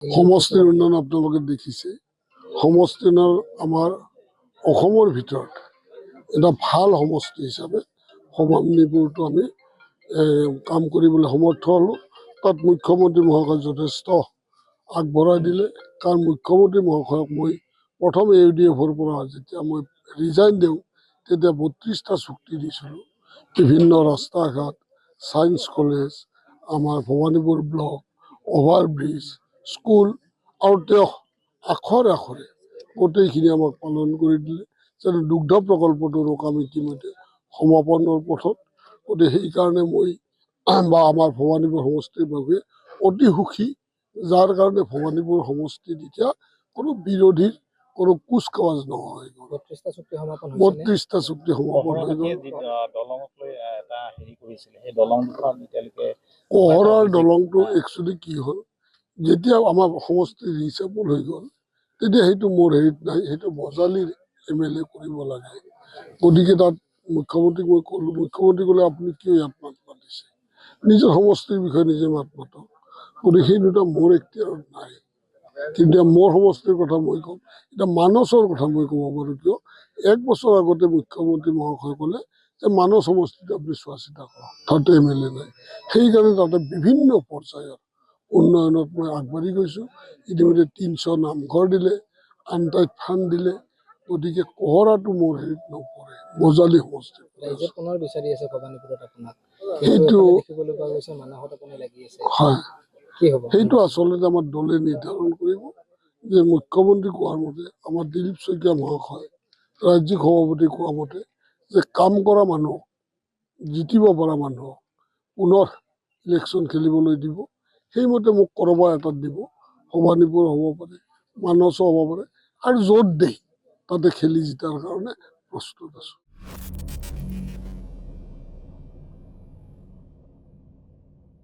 সমষ্টিৰ উন্নয়ন আপোনালোকে দেখিছে। সমষ্টিৰ আমাৰ অসমৰ ভিতৰত এটা ভাল সমষ্টি হিচাপে সমামনিপুৰটো আমি কাম কৰিবলৈ সমৰ্থ হ'লোঁ। তাত মুখ্যমন্ত্ৰী মহাশয় যথেষ্ট আগবঢ়াই দিলে, কাৰণ মুখ্যমন্ত্ৰী মহাশয়ক মই প্ৰথম AUDF-ৰ পৰা যেতিয়া মই ৰিজাইন দিওঁ তেতিয়া 32টা চুক্তি দিছিলোঁ। বিভিন্ন ৰাস্তা ঘাট, ছায়েন্স কলেজ, আমাৰ ভৱানীপুৰ ব্লক, অভাৰব্ৰিজ, স্কুল, আৰু তেওঁ আখৰে আখৰে গোটেইখিনি আমাক পালন কৰি দিলে। যেনে দুগ্ধ প্ৰকল্পটোৰো কাম ইতিমধ্যে সমাপনৰ পথত। গতিকে সেইকাৰণে মই বা আমাৰ ভৱানীপুৰ সমষ্টিৰ বাবে অতি সুখী, যাৰ কাৰণে ভৱানীপুৰ সমষ্টিত এতিয়া কোনো বিৰোধীৰ কোনো কুচকাৱাজ নহয়। 32টা চুক্তি সমাপন হৈছে। 32টা চুক্তি সমাপন হৈ গ'ল। কহৰাৰ দলংটো একচুৱেলি কি হ'ল, যেতিয়া আমাৰ সমষ্টিৰ ৰিচেবল হৈ গ'ল তেতিয়া সেইটো মোৰ হেৰিত নাই, সেইটো বজালীৰ MLA কৰিব লাগে। গতিকে তাত মুখ্যমন্ত্ৰীক মই ক'লোঁ, মুখ্যমন্ত্ৰী ক'লে আপুনি কিয় ইয়াত মাত মাতিছে, নিজৰ সমষ্টিৰ বিষয়ে নিজে মাত মাতক। গতিকে সেই দুটা মোৰ এখতিয়াৰত নাই। কিন্তু মোৰ সমষ্টিৰ কথা মই ক'ম, এতিয়া মানসৰ কথা মই ক'ব পাৰোঁ। কিয় 1 বছৰ আগতে মুখ্যমন্ত্ৰী মহাশয় ক'লে যে মানস সমষ্টিটো আপুনি চোৱা চিতা কৰক, তাতে MLA নাই। সেইকাৰণে তাতে বিভিন্ন পৰ্যায়ৰ উন্নয়নত মই আগবাঢ়ি গৈছোঁ। ইতিমধ্যে 300 নামঘৰ দিলে, আনটাইড ফাণ্ড দিলে। গতিকে কহৰাটো মোৰ হেৰিত নপৰে, বজালী সমষ্টি। পুনৰ বিচাৰি আছে ভৱানীপুৰত আপোনাক, সেইটো দেখিবলৈ পোৱা গৈছে মানসত আপুনি লাগি আছে। হয়, কি হ'ব সেইটো আচলতে আমাৰ দলে নিৰ্ধাৰণ কৰিব। যে মুখ্যমন্ত্ৰী কোৱাৰ মতে, আমাৰ দিলীপ শইকীয়া মহাশয় ৰাজ্যিক সভাপতি কোৱা মতে যে কাম কৰা মানুহ, জিতিব পৰা মানুহক পুনৰ ইলেকশ্যন খেলিবলৈ দিব। সেইমতে মোক ক'ৰবাৰ এটাত দিব, ভৱানীপুৰ হ'ব পাৰে, মানসো হ'ব পাৰে, আৰু য'ত দেই তাতে খেলি জিতাৰ কাৰণে প্ৰস্তুত আছোঁ।